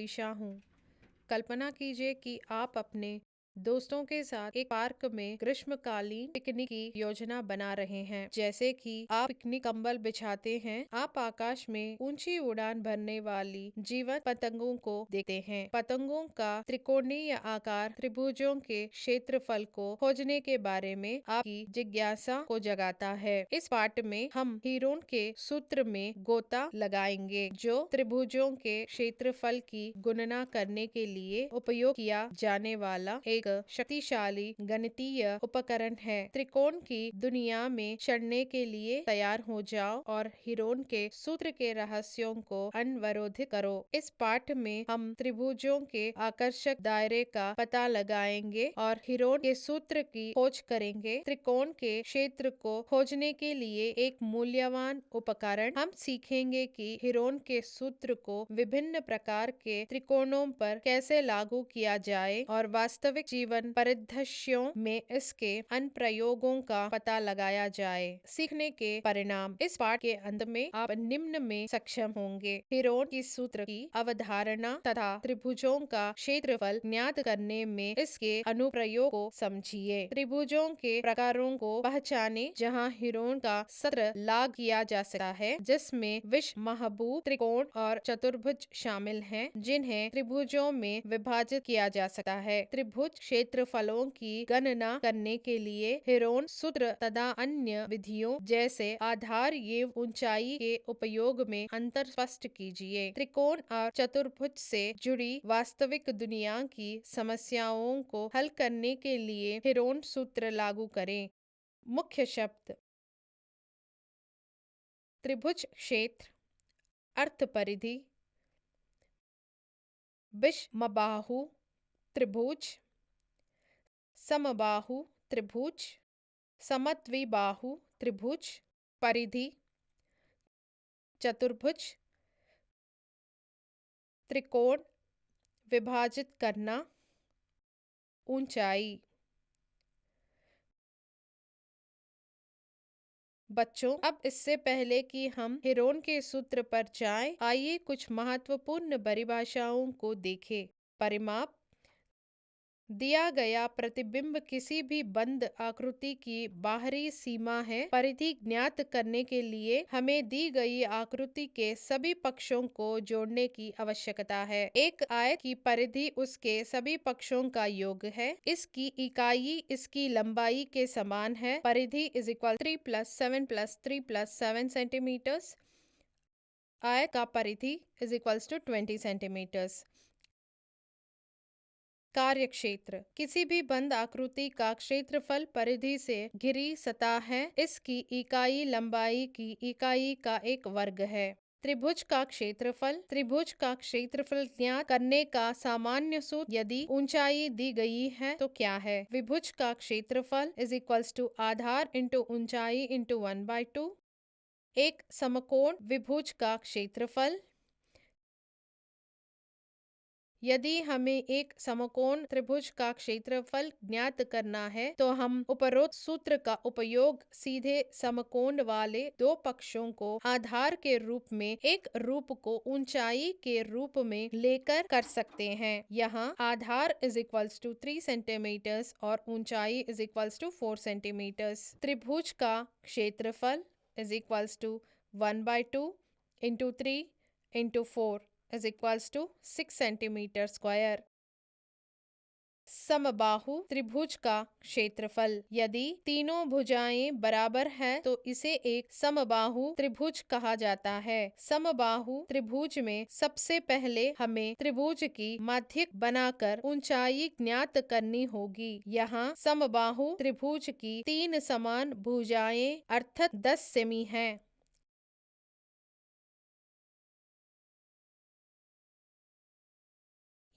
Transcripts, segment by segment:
ईशा हूँ। कल्पना कीजिए कि आप अपने दोस्तों के साथ एक पार्क में ग्रीष्मकालीन पिकनिक की योजना बना रहे हैं। जैसे कि आप पिकनिक कंबल बिछाते हैं, आप आकाश में ऊंची उड़ान भरने वाली जीवंत पतंगों को देखते हैं। पतंगों का त्रिकोणीय आकार त्रिभुजों के क्षेत्रफल को खोजने के बारे में आपकी जिज्ञासा को जगाता है। इस पाठ में हम हीरोन के सूत्र में गोता लगाएंगे, जो त्रिभुजों के क्षेत्रफल की गणना करने के लिए उपयोग किया जाने वाला एक शक्तिशाली गणितीय उपकरण है। त्रिकोण की दुनिया में चढ़ने के लिए तैयार हो जाओ और हीरोन के सूत्र के रहस्यों को अनवरोधित करो। इस पाठ में हम त्रिभुजों के आकर्षक दायरे का पता लगाएंगे और हीरोन के सूत्र की खोज करेंगे। त्रिकोण के क्षेत्र को खोजने के लिए एक मूल्यवान उपकरण। हम सीखेंगे कि हीरोन के सूत्र को विभिन्न प्रकार के त्रिकोणों पर कैसे लागू किया जाए और वास्तविक जीवन परिदृश्यों में इसके अनुप्रयोगों का पता लगाया जाए। सीखने के परिणाम। इस पाठ के अंत में आप निम्न में सक्षम होंगे: हीरोन की सूत्र की अवधारणा तथा त्रिभुजों का क्षेत्रफल ज्ञात करने में इसके अनुप्रयोग को समझिए। त्रिभुजों के प्रकारों को पहचाने, जहां हीरोन का सूत्र लागू किया जा सकता है, जिसमें विषमहाभुज त्रिकोण और चतुर्भुज शामिल हैं, जिन्हें त्रिभुजों में विभाजित किया जा सकता है। त्रिभुज क्षेत्रफलों की गणना करने के लिए हीरोन सूत्र तथा अन्य विधियों जैसे आधार एवं ऊंचाई के उपयोग में अंतर स्पष्ट कीजिए। त्रिकोण और चतुर्भुज से जुड़ी वास्तविक दुनिया की समस्याओं को हल करने के लिए हीरोन सूत्र लागू करें। मुख्य शब्द: त्रिभुज क्षेत्र, अर्थ परिधि, विषमबाहु त्रिभुज, समबाहु त्रिभुज, समद्विबाहु त्रिभुज, परिधि, चतुर्भुज, त्रिकोण, विभाजित करना, ऊंचाई। बच्चों, अब इससे पहले कि हम हीरोन के सूत्र पर जाएं, आइए कुछ महत्वपूर्ण परिभाषाओं को देखें। परिमाप: दिया गया प्रतिबिंब किसी भी बंद आकृति की बाहरी सीमा है। परिधि ज्ञात करने के लिए हमें दी गई आकृति के सभी पक्षों को जोड़ने की आवश्यकता है। एक आयत की परिधि उसके सभी पक्षों का योग है। इसकी इकाई इसकी लंबाई के समान है। परिधि इज इक्वल 3 + 7 + 3 + 7 सेंटीमीटर्स। आयत का परिधि इज इक्वल्स टू 20 सेंटीमीटर्स। कार्य क्षेत्र: किसी भी बंद आकृति का क्षेत्रफल परिधि से घिरी सतह है। इसकी इकाई लंबाई की इकाई का एक वर्ग है। त्रिभुज का क्षेत्रफल: त्रिभुज का क्षेत्रफल ज्ञात करने का सामान्य सूत्र यदि ऊंचाई दी गई है तो क्या है? विभुज का क्षेत्रफल इज इक्वल्स टू आधार इंटू ऊंचाई इंटू 1/2। एक समकोण विभुज का क्षेत्रफल: यदि हमें एक समकोण त्रिभुज का क्षेत्रफल ज्ञात करना है तो हम उपरोक्त सूत्र का उपयोग सीधे समकोण वाले दो पक्षों को आधार के रूप में एक रूप को ऊंचाई के रूप में लेकर कर सकते हैं। यहाँ आधार इज इक्वल्स टू 3 सेंटीमीटर्स और ऊंचाई इज इक्वल्स टू 4 सेंटीमीटर्स। त्रिभुज का क्षेत्रफल is equals to 1/2 into 3 into 4 is equals to 6 centimetre square. समबाहु त्रिभुज का क्षेत्रफल: यदि तीनों भुजाएं बराबर हैं तो इसे एक समबाहु त्रिभुज कहा जाता है। समबाहु त्रिभुज में सबसे पहले हमें त्रिभुज की माध्यिक बनाकर ऊंचाई ज्ञात करनी होगी। यहाँ समबाहु त्रिभुज की तीन समान भुजाएं अर्थात 10 सेमी हैं।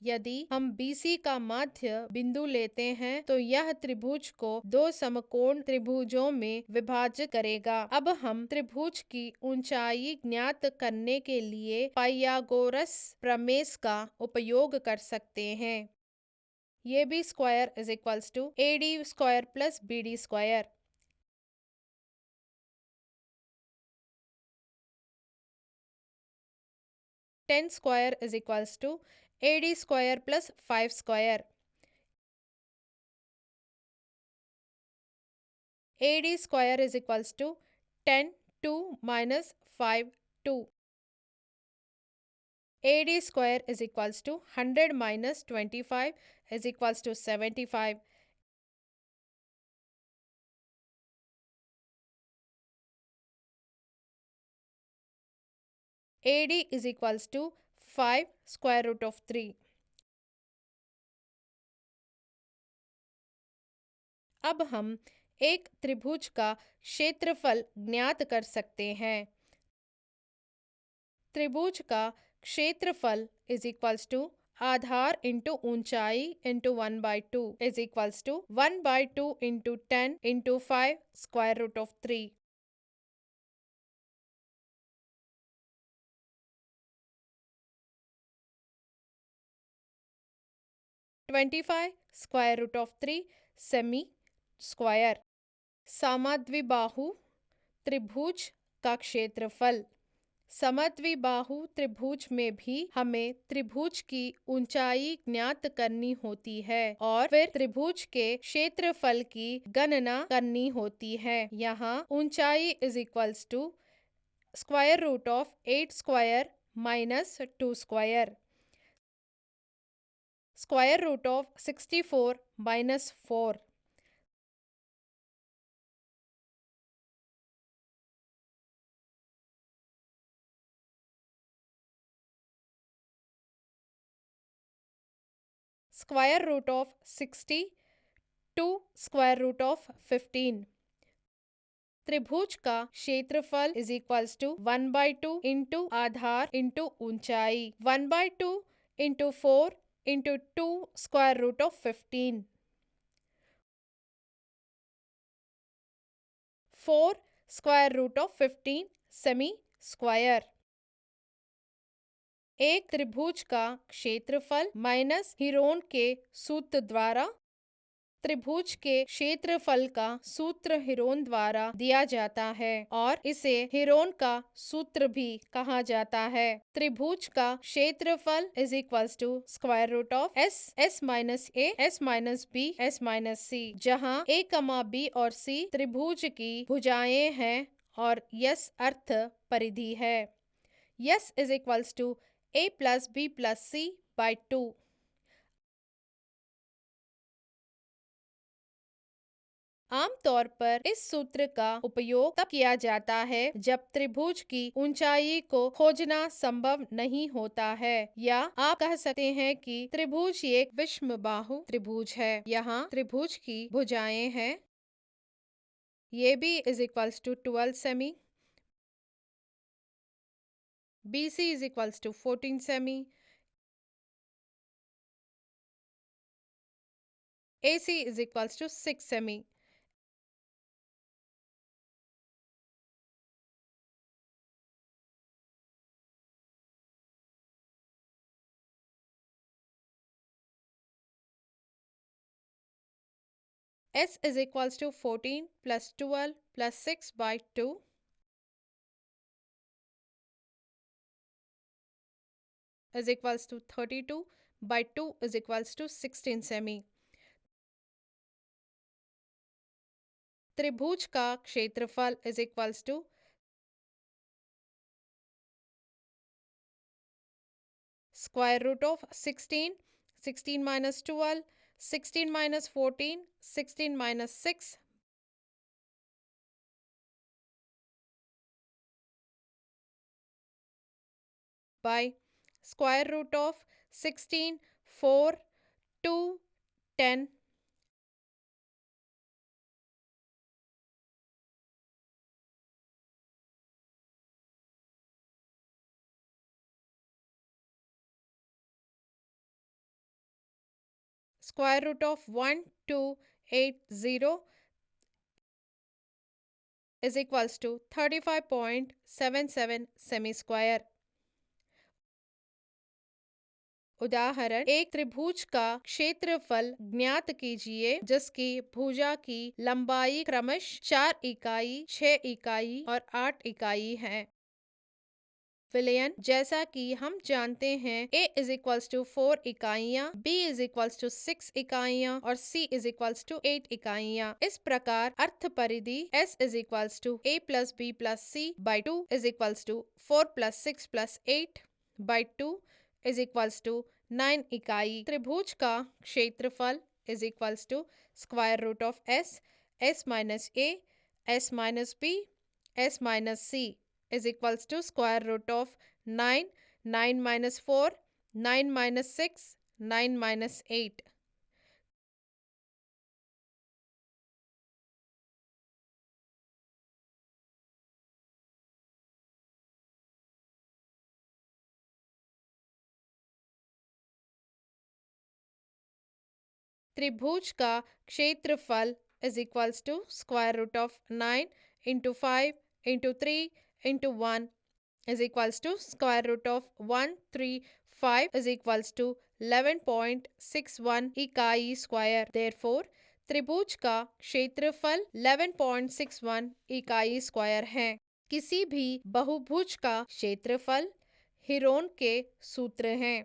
यदि हम BC का माध्य बिंदु लेते हैं तो यह त्रिभुज को दो समकोण त्रिभुजों में विभाजित करेगा। अब हम त्रिभुज की ऊंचाई ज्ञात करने के लिए पाइथागोरस प्रमेय का उपयोग कर सकते हैं। AB square is equals to AD square plus BD square. Ten square is equals to AD square plus 5 square. AD square is equals to 10, 2 minus 5, 2. AD square is equals to 100 minus 25 is equals to 75. AD is equals to 5 square root of 3. अब हम एक त्रिभुज का क्षेत्रफल ज्ञात कर सकते हैं। त्रिभुज का क्षेत्रफल इज इक्वल्स टू आधार इंटू ऊंचाई into 1/2 is equals to 1/2 into 10 into 5 square root of 3। 25 square root of 3 cm square. समद्विबाहु त्रिभुज का क्षेत्रफल। समद्विबाहु त्रिभुज में भी हमें त्रिभुज की ऊंचाई ज्ञात करनी होती है और फिर त्रिभुज के क्षेत्रफल की गणना करनी होती है। यहाँ ऊंचाई is equals to square root of 8 square minus 2 square, square root of 64 minus 4, square root of 60 to square root of 15। त्रिभुज का क्षेत्रफल इज इक्वल्स टू 1/2 इंटू आधार इंटू ऊंचाई, 1/2 into 4 into 2 square root of 15, 4 square root of 15 सेमी square. एक त्रिभुज का क्षेत्रफल माइनस हीरोन के सूत्र द्वारा। त्रिभुज के क्षेत्रफल का सूत्र हीरोन द्वारा दिया जाता है और इसे हीरोन का सूत्र भी कहा जाता है। त्रिभुज का क्षेत्रफल is equals to square root of S minus A S minus B S minus C, जहाँ ए कमा बी और सी त्रिभुज की भुजाएं हैं और यस अर्थ परिधि है। S is equals to a plus b plus c by 2। आमतौर पर इस सूत्र का उपयोग तब किया जाता है जब त्रिभुज की ऊंचाई को खोजना संभव नहीं होता है, या आप कह सकते हैं कि त्रिभुज एक विषमबाहु त्रिभुज है। यहाँ त्रिभुज की भुजाएं हैं। ये बी इज इक्वल्स टू 12 सेमी, BC is equals to 14 semi, AC is equals to 6 semi, S is equals to 14 plus 12 plus 6 by 2, is equals to 32 by 2 is equals to 16 semi। त्रिभुज का क्षेत्रफल is equals to square root of 16, 16 minus 12, 16 minus 14, 16 minus 6 by square root of 16, 4, 2, 10, square root of 1280 is equals to 35.77 semi square। उदाहरण, एक त्रिभुज का क्षेत्रफल ज्ञात कीजिए जिसकी भुजा की लंबाई क्रमश 4 इकाई, 6 इकाई और 8 इकाई है। विलयन जैसा कि हम जानते हैं A इज इक्वल्स टू 4 इकाइयाँ, B इज इक्वल्स टू 6 इकाइयाँ और C इज इक्वल्स टू 8 इकाइयाँ। इस प्रकार अर्थ परिधि S is equals to A plus B plus C by 2 is equals to 4 plus 6 plus 8 by 2 is equals to 9 इकाई। त्रिभुज का क्षेत्रफल is equals to square root of S minus A, S minus B, S minus C is equals to square root of 9, 9 minus 4, 9 minus 6, 9 minus 8. त्रिभुज का क्षेत्रफल is equals to square root of 9 into 5 into 3 into 1 is equals to square root of 135 is equals to 11.61 इकाई square. Therefore, त्रिभुज का क्षेत्रफल 11.61 इकाई square है। किसी भी बहुभुज का क्षेत्रफल हीरोन के सूत्र हैं।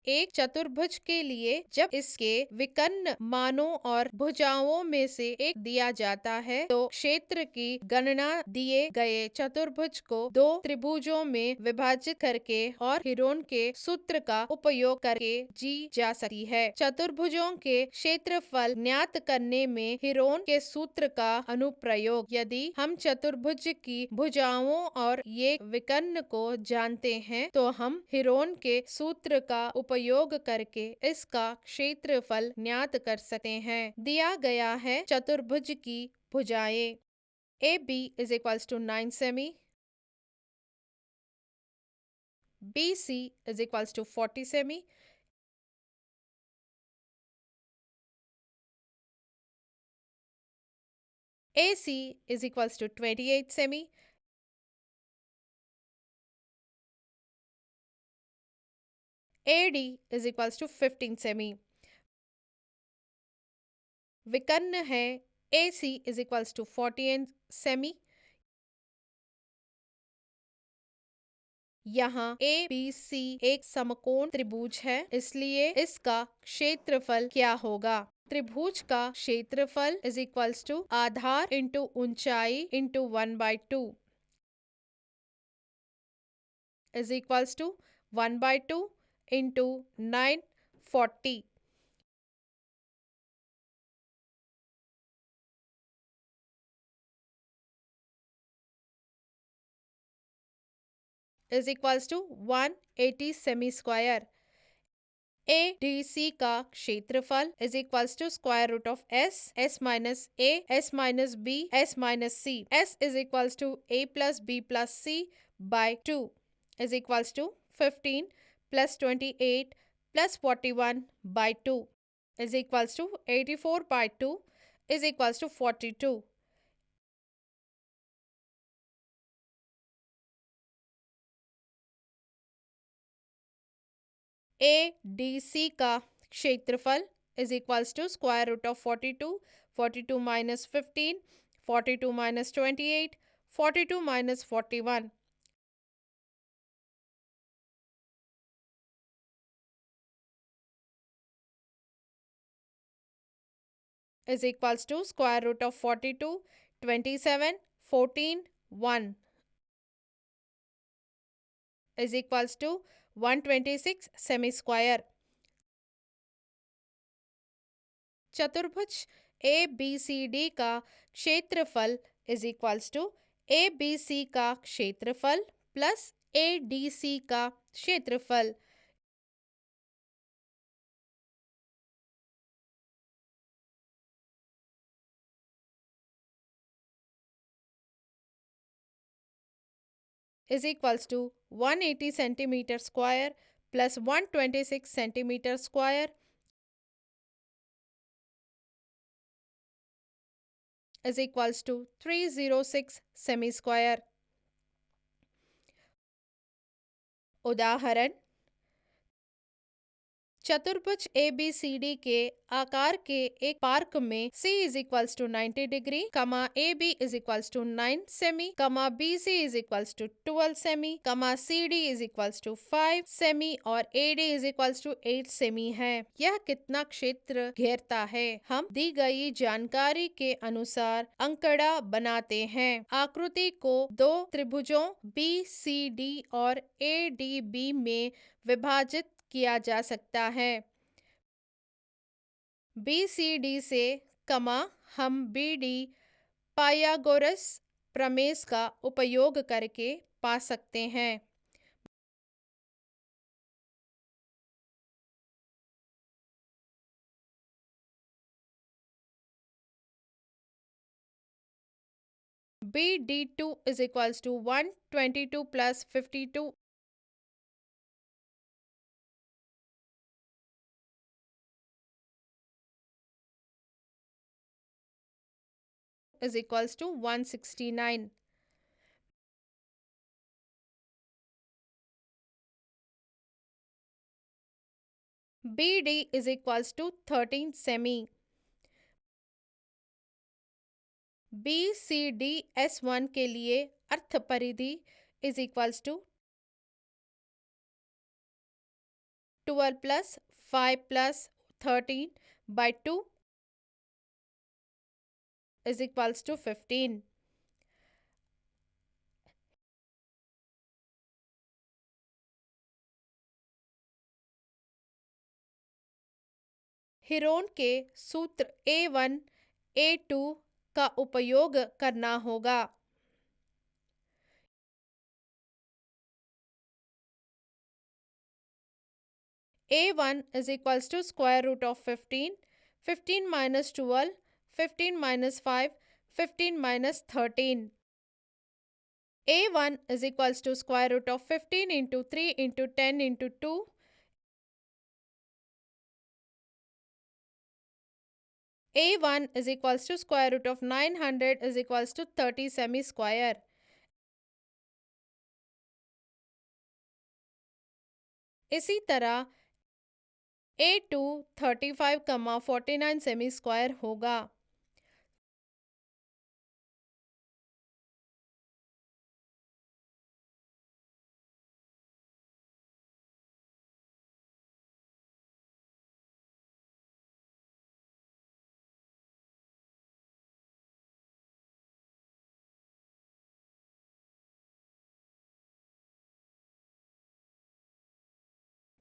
एक चतुर्भुज के लिए जब इसके विकर्ण मानों और भुजाओं में से एक दिया जाता है तो क्षेत्र की गणना दिए गए चतुर्भुज को दो त्रिभुजों में विभाजित करके और हीरोन के सूत्र का उपयोग करके जी जा सकती है। चतुर्भुजों के क्षेत्रफल ज्ञात करने में हीरोन के सूत्र का अनुप्रयोग। यदि हम चतुर्भुज की भुजाओं और ये विकर्ण को जानते हैं तो हम हीरोन के सूत्र का उपयोग करके इसका क्षेत्रफल ज्ञात कर सकते हैं। दिया गया है चतुर्भुज की भुजाएं AB is equals to 9 semi, BC is equals to 40 semi, AC is equals to 28 semi, AD is equals to 15 semi। विकर्ण है AC is equals to 40 semi। यहाँ ABC एक समकोण त्रिभुज है, इसलिए इसका क्षेत्रफल क्या होगा? त्रिभुज का क्षेत्रफल इज इक्वल्स टू आधार इंटू ऊंचाई into 1/2 is equals to 1/2 into 940 is equals to 180 सेमी स्क्वायर। ADC का क्षेत्रफल is equals to square root of S minus A, S minus B, S minus C। S is equals to A plus B plus C by 2 is equals to 15 plus 28 plus 41 by 2 is equals to 84 by 2 is equals to 42। ADC का क्षेत्रफल is equals to square root of 42, 42 minus 15, 42 minus 28, 42 minus 41 is equals to square root of 42, 27, 14, 1 is equals to 126 semi square। चतुर्भुज ABCD का क्षेत्रफल is equals to ABC का क्षेत्रफल plus ADC का क्षेत्रफल। is equals to 180 centimeter square plus 126 centimeter square is equals to 306 semi square। उदाहरण चतुर्भुज ABCD के आकार के एक पार्क में C is equals to 90 degree, comma AB is equals to 9 सेमी, comma BC is equals to 12 सेमी, comma CD is equals to 5 सेमी और AD इज इक्वल्स टू 8 सेमी है। यह कितना क्षेत्र घेरता है? हम दी गई जानकारी के अनुसार अंकड़ा बनाते हैं। आकृति को दो त्रिभुजों BCD और ADB में विभाजित किया जा सकता है। BCD से कमा हम BD पाइथागोरस प्रमेय का उपयोग करके पा सकते हैं। BD2 is equals to 122 plus 52 is equals to 169. BD is equals to 13 semi. BCD S1 के लिए अर्थ परिधि is equals to 12 plus 5 plus 13 by 2 is equals to 15. Heron के सूत्र A1 A2 का उपयोग करना होगा। A1 is equals to square root of 15, 15 minus 12, 15 minus 5, 15 minus 13. A1 is equals to square root of 15 into 3 into 10 into 2. A1 is equals to square root of 900 is equals to 30 semi square. इसी तरह A2 35, 49 semi square होगा।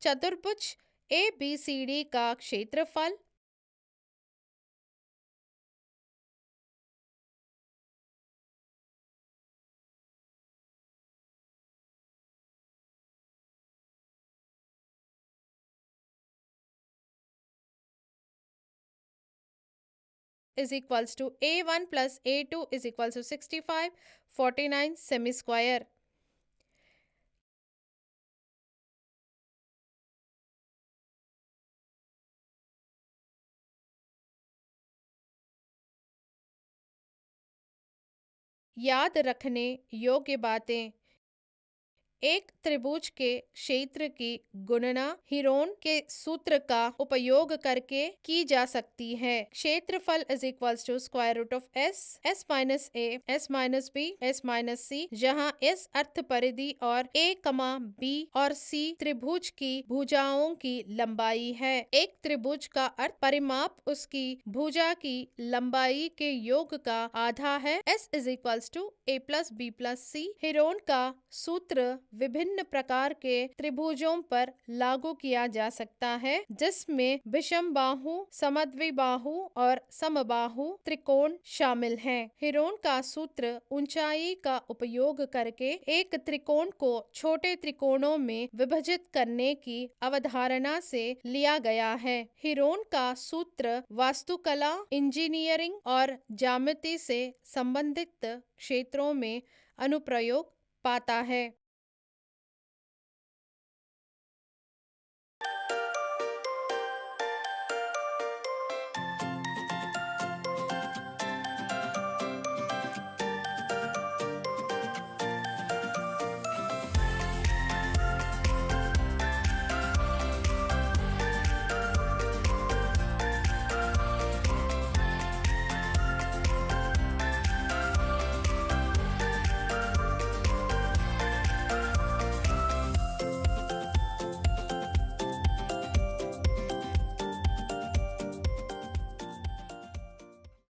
चतुर्भुज ABCD का क्षेत्रफल is equals to A1 plus A2 is equals to 65, 49 semi square. याद रखने योग्य बातें। एक त्रिभुज के क्षेत्र की गणना हिरोन के सूत्र का उपयोग करके की जा सकती है। क्षेत्रफल is equals to square root of S minus A, S minus B, S minus C, जहाँ S अर्थ परिधि और A, B और C त्रिभुज की भुजाओं की लंबाई है। एक त्रिभुज का अर्थ परिमाप उसकी भुजा की लंबाई के योग का आधा है। S is equals to A plus B plus C। Heron का सूत्र विभिन्न प्रकार के त्रिभुजों पर लागू किया जा सकता है, जिसमें विषम बाहु, समद्विबाहु और समबाहु त्रिकोण शामिल हैं। हिरोन का सूत्र ऊंचाई का उपयोग करके एक त्रिकोण को छोटे त्रिकोणों में विभाजित करने की अवधारणा से लिया गया है। हिरोन का सूत्र वास्तुकला, इंजीनियरिंग और ज्यामिति से संबंधित क्षेत्रों में अनुप्रयोग पाता है।